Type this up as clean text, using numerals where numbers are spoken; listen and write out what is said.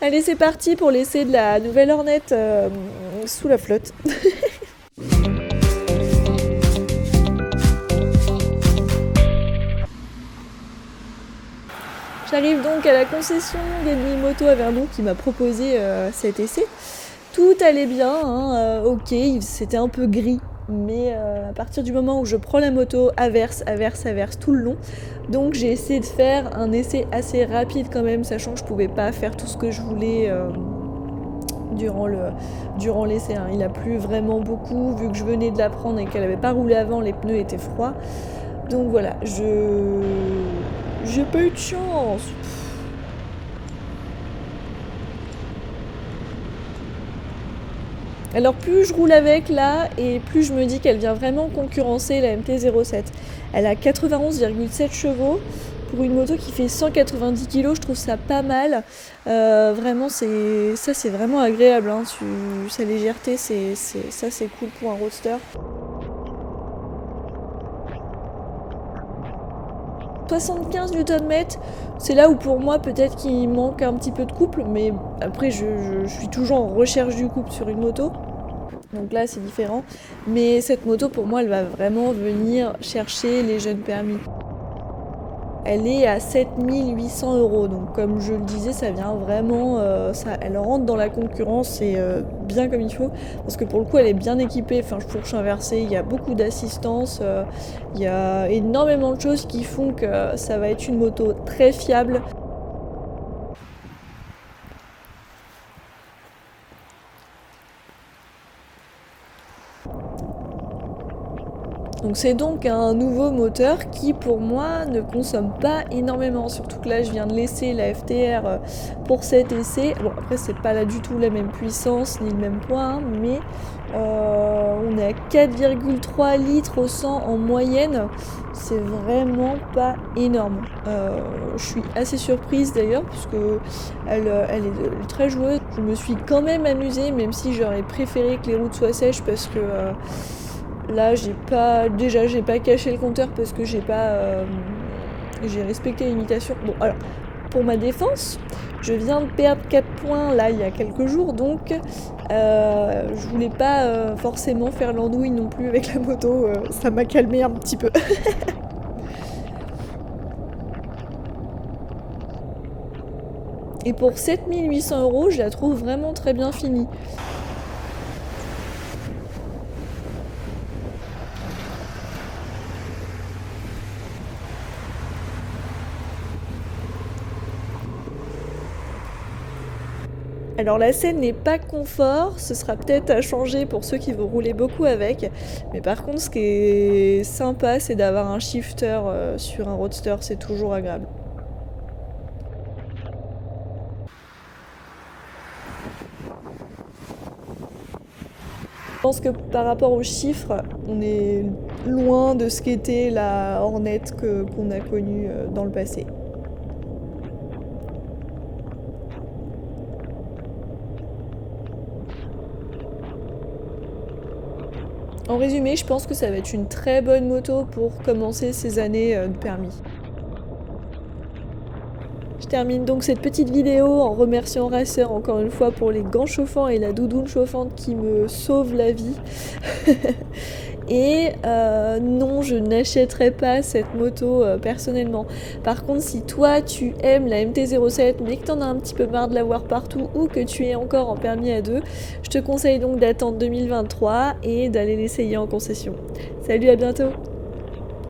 Allez, c'est parti pour l'essai de la nouvelle Hornet sous la flotte. J'arrive donc à la concession d'Enemy Moto à Verdon qui m'a proposé cet essai. Tout allait bien, hein, ok, c'était un peu gris, mais à partir du moment où je prends la moto, averse tout le long. Donc j'ai essayé de faire un essai assez rapide quand même, sachant que je pouvais pas faire tout ce que je voulais durant l'essai. Hein. Il a plu vraiment beaucoup, vu que je venais de la prendre et qu'elle n'avait pas roulé avant, les pneus étaient froids. Donc voilà, j'ai pas eu de chance. Alors plus je roule avec là, et plus je me dis qu'elle vient vraiment concurrencer la MT-07. Elle a 91,7 chevaux. Pour une moto qui fait 190 kg, je trouve ça pas mal. Vraiment, c'est vraiment agréable. Hein. Sa légèreté, c'est cool pour un roadster. 75 Nm, c'est là où pour moi peut-être qu'il manque un petit peu de couple, mais après je suis toujours en recherche du couple sur une moto. Donc là c'est différent, mais cette moto pour moi elle va vraiment venir chercher les jeunes permis. Elle est à 7800 €, donc comme je le disais, ça vient vraiment, elle rentre dans la concurrence et bien comme il faut, parce que pour le coup elle est bien équipée, enfin fourche inversée, il y a beaucoup d'assistance, il y a énormément de choses qui font que ça va être une moto très fiable. Donc c'est donc un nouveau moteur qui pour moi ne consomme pas énormément, surtout que là je viens de laisser la FTR pour cet essai. Bon après c'est pas là du tout la même puissance ni le même poids, hein, mais on est à 4,3 litres au 100 en moyenne, c'est vraiment pas énorme. Je suis assez surprise d'ailleurs puisque elle est très joueuse. Je me suis quand même amusée, même si j'aurais préféré que les routes soient sèches parce que là, j'ai pas caché le compteur parce que j'ai respecté l'imitation. Bon, alors, pour ma défense, je viens de perdre 4 points là il y a quelques jours, donc je voulais pas forcément faire l'andouille non plus avec la moto, ça m'a calmé un petit peu. Et pour 7800 €, je la trouve vraiment très bien finie. Alors la scène n'est pas confort, ce sera peut-être à changer pour ceux qui vont rouler beaucoup avec. Mais par contre, ce qui est sympa, c'est d'avoir un shifter sur un roadster, c'est toujours agréable. Je pense que par rapport aux chiffres, on est loin de ce qu'était la Hornet qu'on a connue dans le passé. En résumé, je pense que ça va être une très bonne moto pour commencer ces années de permis. Je termine donc cette petite vidéo en remerciant Racer encore une fois pour les gants chauffants et la doudoune chauffante qui me sauvent la vie. Et non, je n'achèterai pas cette moto personnellement. Par contre, si toi tu aimes la MT-07 mais que t'en as un petit peu marre de la voir partout ou que tu es encore en permis A2, je te conseille donc d'attendre 2023 et d'aller l'essayer en concession. Salut, à bientôt!